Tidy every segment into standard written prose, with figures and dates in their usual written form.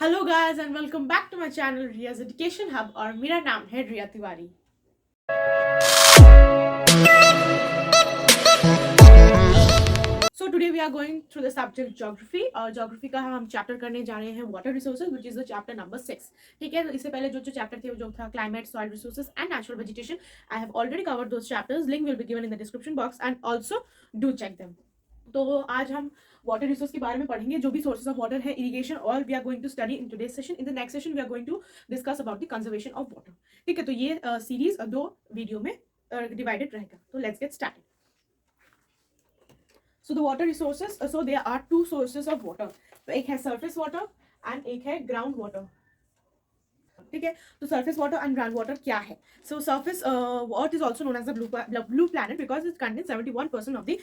Hello guys and welcome back to my channel Riyaz education hub और मेरा नाम है रिया Tiwari. So today we are going through the subject geography और geography का हम चैप्टर करने जा रहे हैं water resources which is the chapter number 6। ठीक है, तो इससे पहले जो चैप्टर थे जो था climate, soil resources and natural vegetation, I have already covered those chapters. Link will be given in the description box and also do check them. तो आज हम वाटर रिसोर्स के बारे में पढ़ेंगे, जो भी सोर्सेज ऑफ वाटर है, इरिगेशन, और we are going to study in today's session. In the next session we are going to discuss about the conservation of water. ठीक है, तो ये सीरीज 2 वीडियो में डिवाइडेड रहेगा। तो let's get started. So the water resources, so there are 2 sources of water. तो एक है सरफेस वाटर एंड एक है ग्राउंड वाटर। ठीक है, तो surface water and ground water क्या है? So surface water is also known as the blue planet because it contains 71% of the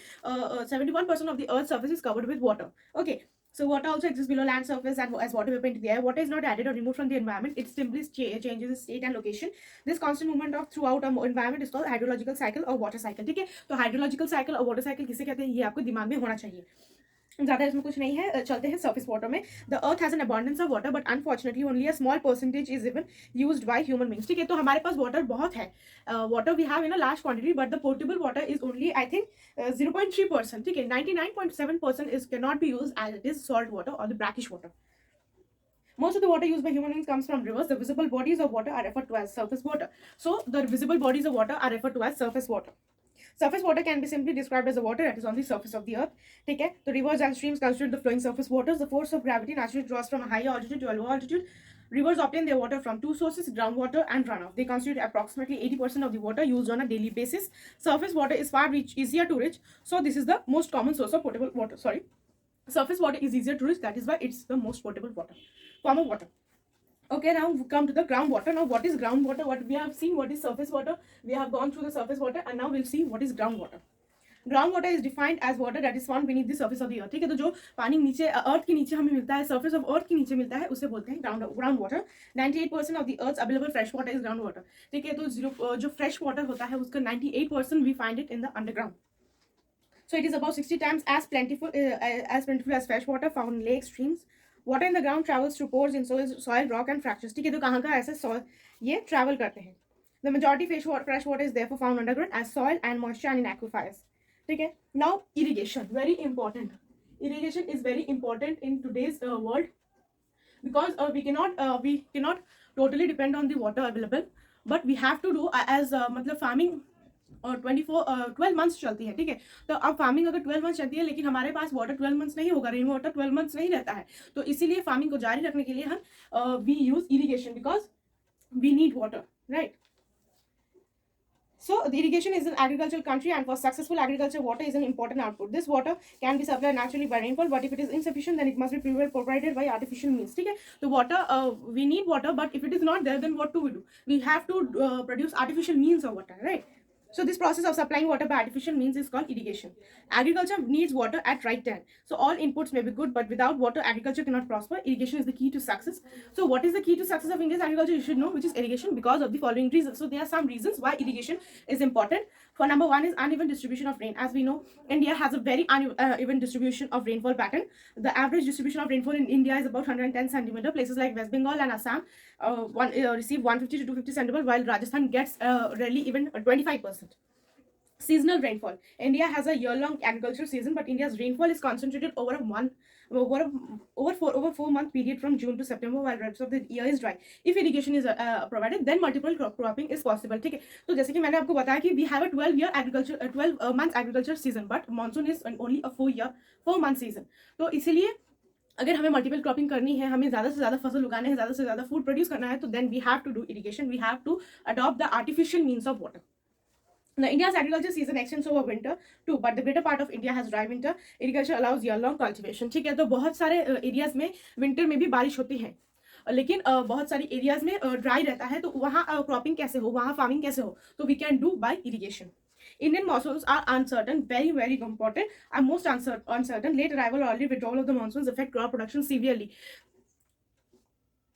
71% of the earth's surface is covered with water. Okay, so water also exists below land surface and as water vapor into the air. Water is not added or removed from the environment, it simply changes its state and location. This constant movement of throughout a environment is called hydrological cycle or water cycle. ठीक है, तो hydrological cycle और water cycle किसे कहते हैं, ये आपको दिमाग में होना चाहिए। ज़्यादा इसमें कुछ नहीं है, चलते हैं सरफेस वाटर में। The earth has an abundance of water but unfortunately only a small percentage is even used by human beings. ठीक है, तो हमारे पास वाटर बहुत है, water we have in a large quantity but the portable water is only I think 0.3%। ठीक है, 99.7% is can not be use as it is salt water और the brackish water. Most of the water used by human beings comes from rivers. The visible bodies of water are referred to as surface water. So the visible bodies of water are referred to as surface water. Surface water can be simply described as the water that is on the surface of the earth. ठीक है, तो rivers and streams constitute the flowing surface waters. The force of gravity naturally draws from a higher altitude to a lower altitude. Rivers obtain their water from 2 sources, groundwater and runoff. They constitute approximately 80% of the water used on a daily basis. Surface water is far easier to reach, so this is the most common source of potable water. Surface water is easier to reach, that is why it's the most potable form of water. Okay, now we come to the groundwater. Now what is groundwater? What we have seen what is surface water, we have gone through the surface water and now we'll see what is groundwater. Groundwater is defined as water that is found beneath the surface of the earth. ठीक है, तो जो पानी नीचे अर्थ के नीचे हमें मिलता है, surface of earth के नीचे मिलता है, उसे बोलते हैं ground water. 98% of the earth's available fresh water is groundwater. ठीक है, तो जो fresh water होता है उसका 98% we find it in the underground. So it is about 60 times as plentiful as fresh water found in lakes, streams. Water in the ground travels through pores in soil, rock and fractures. ठीक है, तो कहाँ का ऐसे soil ये travel करते हैं. The majority fresh water is therefore found underground as soil and moisture and in aquifers. ठीक है. Now irrigation, very important. Irrigation is very important in today's world because we cannot totally depend on the water available, but we have to do as मतलब farming और 12 months चलती है। ठीक है, तो अब फार्मिंग अगर 12 मंथ्स चलती है लेकिन हमारे पास वाटर 12 मंथ्स नहीं होगा, रेन वाटर 12 मंथ्स नहीं रहता है, तो इसीलिए फार्मिंग को जारी रखने के लिए हम we use irrigation because we need water, right. So the irrigation is an agricultural country and for successful agriculture water is an important output. This water can be supplied naturally by rainfall but if it is insufficient then it must be provided by artificial means. ठीक है, तो water we need water but if it is not there then what do? We have to produce artificial means of water, right? So this process of supplying water by artificial means is called irrigation. Agriculture needs water at right time. So all inputs may be good, but without water, agriculture cannot prosper. Irrigation is the key to success. So what is the key to success of India's agriculture? You should know, which is irrigation, because of the following reasons. So there are some reasons why irrigation is important. For number 1 is uneven distribution of rain. As we know, India has a very uneven distribution of rainfall pattern. The average distribution of rainfall in India is about 110 centimeter. Places like West Bengal and Assam receive 150 to 250 centimeter, while Rajasthan gets rarely even 25%. Seasonal rainfall. India has a year-long agricultural season, but India's rainfall is concentrated over a 4-month period from June to September, while the rest of the year is dry. If irrigation is provided, then multiple cropping is possible. ठीक है, तो जैसे कि मैंने आपको बताया कि we have a 12 months agriculture season, but monsoon is only a 4-month season. तो इसीलिए अगर हमें मल्टीपल क्रॉपिंग करनी है, हमें ज़्यादा से ज़्यादा फसल उगाने हैं, ज़्यादा से ज़्यादा फूड प्रोड्यूस करना है, तो then we have to do irrigation. We have to adopt the artificial means of water. Now, India's agriculture season extends over winter too, but the greater part of India has dry winter. Irrigation allows year-long cultivation. ठीक है, तो बहुत सारे areas में winter में भी बारिश होती है, लेकिन बहुत सारी एरियाज में ड्राई रहता है, तो वहाँ क्रॉपिंग कैसे हो, वहाँ फार्मिंग कैसे हो, तो we can do by irrigation. Indian monsoons are uncertain, very important, and most uncertain. Late arrival or early withdrawal of the monsoons affect crop production severely.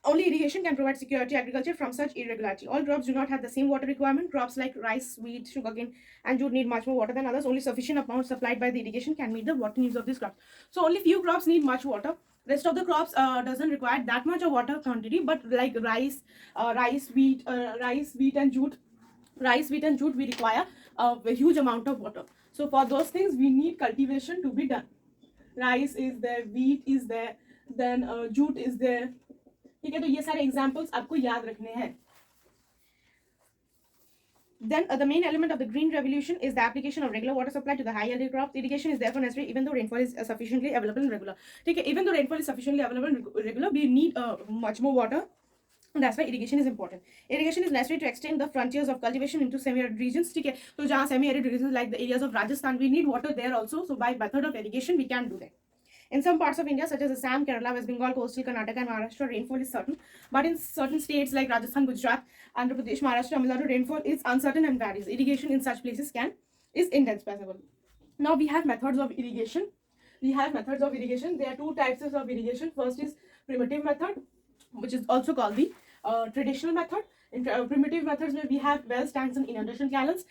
Only irrigation can provide security agriculture from such irregularity. All crops do not have the same water requirement. Crops like rice, wheat, sugarcane, and jute need much more water than others. Only sufficient amount supplied by the irrigation can meet the water needs of these crops. So only few crops need much water. Rest of the crops doesn't require that much of water quantity, but like rice, wheat, and jute. Rice, wheat, and jute, we require a huge amount of water. So for those things, we need cultivation to be done. Rice is there, wheat is there, then jute is there. ठीक है, तो ये सारे examples आपको याद रखने हैं. Then the main element of the green revolution is the application of regular water supply to the high-yielding crops. Irrigation is therefore necessary even though rainfall is sufficiently available and regular. ठीक है, even though rainfall is sufficiently available and regular, we need much more water. And that's why irrigation is important. Irrigation is necessary to extend the frontiers of cultivation into semi-arid regions. ठीक है, तो जहाँ semi-arid regions like the areas of Rajasthan, we need water there also. So by method of irrigation, we can do that. In some parts of India, such as Assam, Kerala, West Bengal, coastal Karnataka, and Maharashtra, rainfall is certain. But in certain states like Rajasthan, Gujarat, Andhra Pradesh, Maharashtra, Tamil Nadu, rainfall is uncertain and varies. Irrigation in such places is indispensable. Now we have methods of irrigation. There are two types of irrigation. First is primitive method, which is also called the traditional method. In primitive methods, where we have wells, tanks, and inundation canals.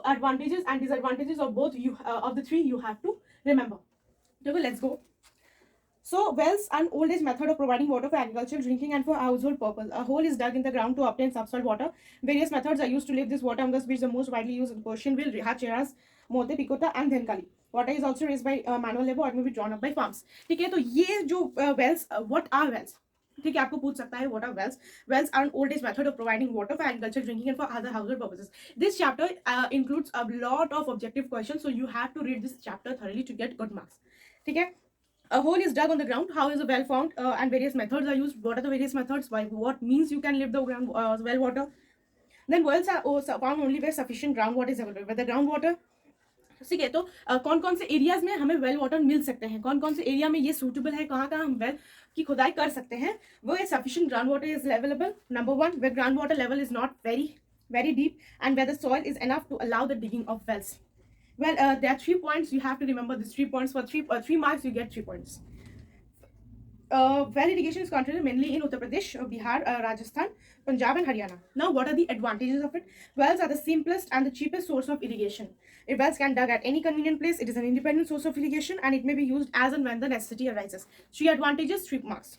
Advantages and disadvantages of both of the three you have to remember. Okay, let's go. So wells are an old age method of providing water for agriculture, drinking, and for household purpose. A hole is dug in the ground to obtain subsoil water. Various methods are used to lift this water, amongst which the most widely used Persian wheel, Hacheras, Mote, Pikota, and Dhenkali. Water is also raised by manual labor or may be drawn up by farms. ठीक है, तो ये जो wells, what are wells? ठीक है, आपको पूछ सकता है what are wells. Wells are an old age method of providing water for agriculture, drinking, and for other household purposes. This chapter includes a lot of objective questions, so you have to read this chapter thoroughly to get good marks. ठीक है. A hole is dug on the ground. How is a well found? And various methods are used. What are the various methods? By what means you can lift the ground well water? Then wells are found only where sufficient groundwater is available. Where the groundwater, ठीक है, तो कौन कौन से areas में हमें well water मिल सकते हैं, कौन कौन से एरिया में ये सूटेबल है, कहाँ कहाँ हम वेल की खुदाई कर सकते हैं, वो sufficient ground water is available. Number one, where ground water level is not very deep and where the soil is enough to allow the digging of wells. Well, there are 3 points. You have to remember these 3 points. For 3 marks, you get 3 points. Well irrigation is concentrated mainly in Uttar Pradesh, Bihar, Rajasthan, Punjab, and Haryana. Now, what are the advantages of it? Wells are the simplest and the cheapest source of irrigation. If wells can dug at any convenient place, it is an independent source of irrigation and it may be used as and when the necessity arises. 3 advantages, 3 marks.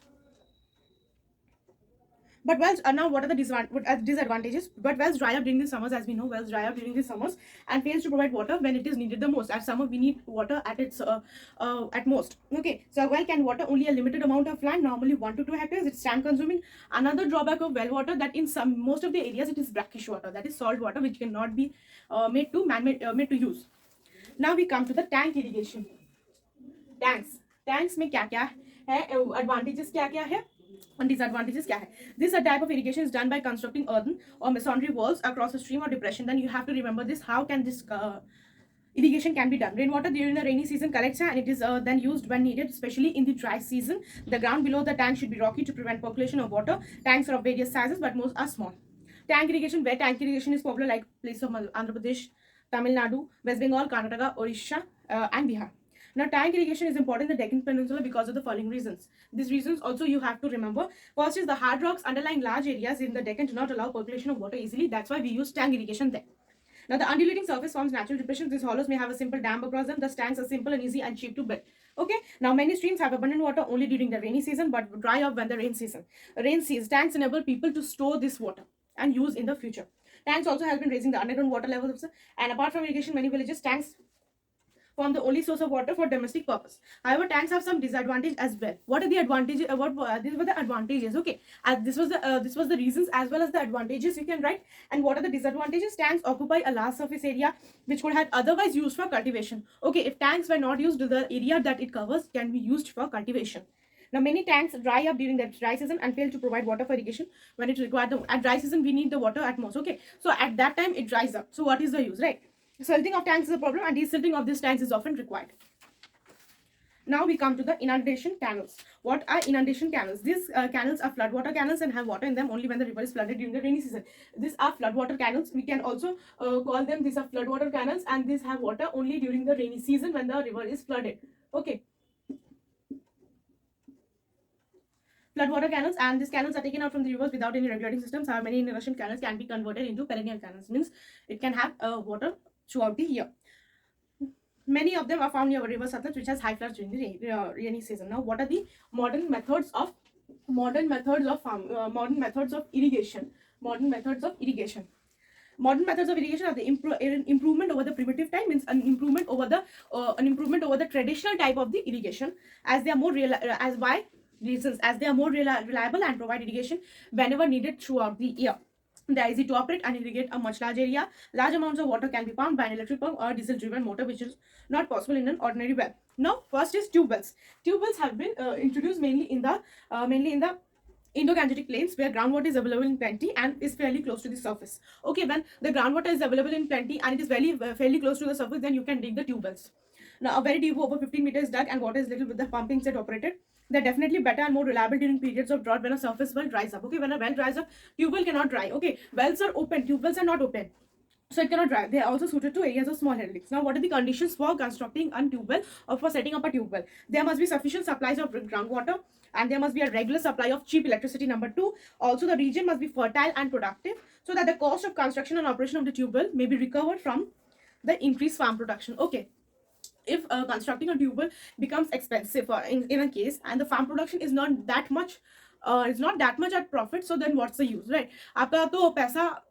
But wells, now what are the disadvantages? But wells dry up during the summers, as we know, wells dry up during the summers and fails to provide water when it is needed the most. At summer, we need water at its at most. Okay, so a well can water only a limited amount of land, normally 1 to 2 hectares. It's time consuming. Another drawback of well water, that in most of the areas it is brackish water, that is salt water, which cannot be made to use. Now we come to the tank irrigation. Tanks में क्या क्या है, advantages क्या क्या है and disadvantages क्या है. This type of irrigation is done by constructing earthen or masonry walls across a stream or depression. Then you have to remember this. How can this irrigation can be done? Rainwater during the rainy season collects and it is then used when needed, especially in the dry season. The ground below the tank should be rocky to prevent percolation of water. Tanks are of various sizes, but most are small. Tank irrigation, where tank irrigation is popular, like places of Andhra Pradesh, Tamil Nadu, West Bengal, Karnataka, Odisha, and Bihar. Now, tank irrigation is important in the Deccan Peninsula because of the following reasons. These reasons also you have to remember. First is the hard rocks underlying large areas in the Deccan do not allow percolation of water easily. That's why we use tank irrigation there. Now, the undulating surface forms natural depressions. These hollows may have a simple dam across them. Thus, tanks are simple and easy and cheap to build. Okay. Now, many streams have abundant water only during the rainy season, but dry up when the rain season. Tanks enable people to store this water and use in the future. Tanks also help in raising the underground water levels. And apart from irrigation, many villages, tanks form the only source of water for domestic purpose. However, tanks have some disadvantage as well. What are the advantages? These were the advantages. Okay, this was the reasons as well as the advantages you can write. And what are the disadvantages? Tanks occupy a large surface area which could have otherwise used for cultivation. Okay, if tanks were not used, the area that it covers can be used for cultivation. Now, many tanks dry up during the dry season and fail to provide water for irrigation when it required. At dry season, we need the water at most. Okay, so at that time it dries up. So what is the use, right? Silting of tanks is a problem and desilting of these tanks is often required. Now we come to the inundation canals. What are inundation canals? These canals are floodwater canals and have water in them only when the river is flooded during the rainy season. These are floodwater canals. We can also call them, these are floodwater canals, and these have water only during the rainy season when the river is flooded. Okay. Floodwater canals, and these canals are taken out from the rivers without any regulating systems. However, many inundation canals can be converted into perennial canals. Means it can have water throughout the year. Many of them are found near river Satluj, which has high floods during the rainy season. Now, what are the modern methods of modern methods of irrigation? Modern methods of irrigation. Modern methods of irrigation are the improvement over the primitive type, means an improvement over the traditional type of the irrigation, as they are more as why reasons, as they are more reliable and provide irrigation whenever needed throughout the year. They are easy to operate and irrigate a much large area. Large amounts of water can be pumped by an electric pump or diesel driven motor, which is not possible in an ordinary well. Now, first is tube wells. Tube wells have been introduced mainly in the Indo-Gangetic plains, where groundwater is available in plenty and is fairly close to the surface. Okay, when the groundwater is available in plenty and it is fairly close to the surface, then you can dig the tube wells. Now, a very deep, over 15 meters dug and water is little with the pumping set operated. They're definitely better and more reliable during periods of drought when a surface well dries up. Okay, when a well dries up, tube well cannot dry. Okay, wells are open, tube wells are not open, so it cannot dry. They are also suited to areas of small headings. Now, what are the conditions for constructing a tube well or for setting up a tube well? There must be sufficient supplies of groundwater, and there must be a regular supply of cheap electricity. Number 2, also the region must be fertile and productive, so that the cost of construction and operation of the tube well may be recovered from the increased farm production. Okay, if constructing a tube well becomes expensive in a case, and the farm production is not that much at profit, so then what's the use, right? आपका तो पैसा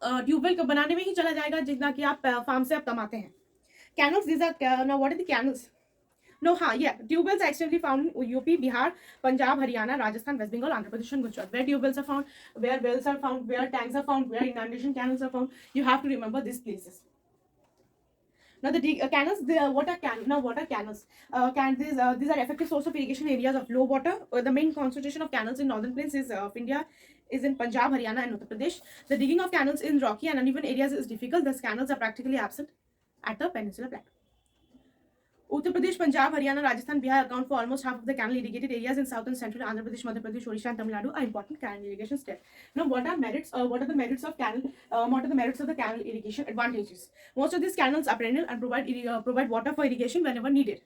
tubewell को बनाने में ही चला जाएगा जितना कि आप फार्म से आप कमाते हैं. Canals, these are now what are the canals? No, tube wells are extensively found in UP, Bihar, Punjab, Haryana, Rajasthan, West Bengal, Andhra Pradesh, and Gujarat. Where tube wells are found, where wells are found, where tanks are found, where inundation canals are found. You have to remember these places. Now the canals, what are canals? These are effective source of irrigation areas of low water. The main concentration of canals in northern plains of India is in Punjab, Haryana, and Uttar Pradesh. The digging of canals in rocky and uneven areas is difficult. Thus, canals are practically absent at the peninsular plateau. Uttar Pradesh, Punjab, Haryana, Rajasthan, Bihar account for almost half of the canal irrigated areas in south and central Andhra Pradesh, Madhya Pradesh, Odisha, and Tamil Nadu are important canal irrigation steps. Now, what are merits? What are the merits of canal? What are the merits of the canal irrigation? Advantages. Most of these canals are perennial and provide water for irrigation whenever needed.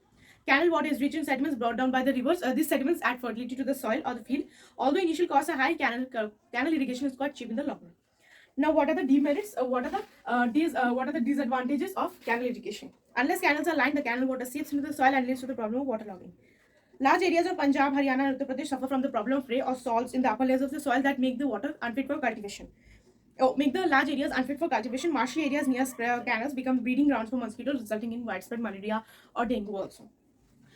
Canal water is rich in sediments brought down by the rivers. These sediments add fertility to the soil or the field. Although initial costs are high, canal irrigation is quite cheap in the long run. Now, what are the demerits? What are the disadvantages of canal irrigation? Unless canals are lined, the canal water seeps into the soil and leads to the problem of waterlogging. Large areas of Punjab, Haryana, and Uttar Pradesh suffer from the problem of ray or salts in the upper layers of the soil that make the water unfit for cultivation. Make the large areas unfit for cultivation. Marshy areas near canals become breeding grounds for mosquitoes, resulting in widespread malaria or dengue also.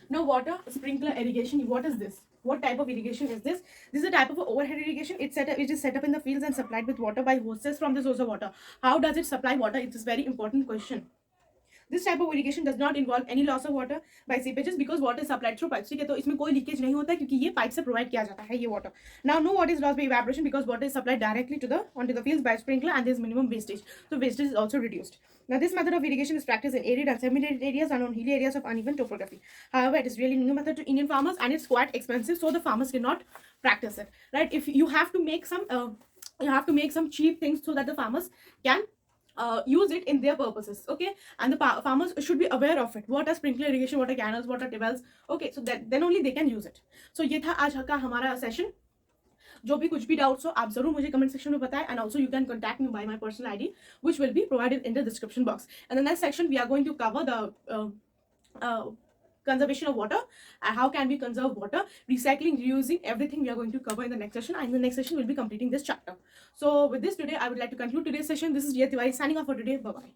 Now, water sprinkler irrigation. What is this? What type of irrigation is this? This is a type of overhead irrigation. It is set up in the fields and supplied with water by hoses from the source of water. How does it supply water? It is a very important question. This type of irrigation does not involve any loss of water by seepages because water is supplied through pipes. ठीक है, तो इसमें कोई leakage नहीं होता है क्योंकि ये पाइप से प्रोवाइड किया जाता है ये water. Now, no water is lost by evaporation because water is supplied directly onto the fields by sprinkler, and there is minimum wastage. So wastage is also reduced. Now, this method of irrigation is practiced in arid and semi-arid areas and on hilly areas of uneven topography. However, it is really new method to Indian farmers and it's quite expensive, so the farmers cannot practice it. Right? If you have to make some cheap things so that the farmers can use it in their purposes. Okay, and the farmers should be aware of it. What are sprinkler irrigation, what are canals, what are wells. Okay, so that then only they can use it. So ये था आज का हमारा session. जो भी कुछ भी doubts हो आप जरूर मुझे कमेंट सेक्शन में बताएं, and also you can contact me by my personal ID which will be provided in the description box. And the next section we are going to cover the conservation of water and how can we conserve water, recycling, reusing, everything we are going to cover in the next session, and in the next session we'll be completing this chapter. So with this today I would like to conclude today's session. This is Jia Tiwari signing off for today. Bye bye.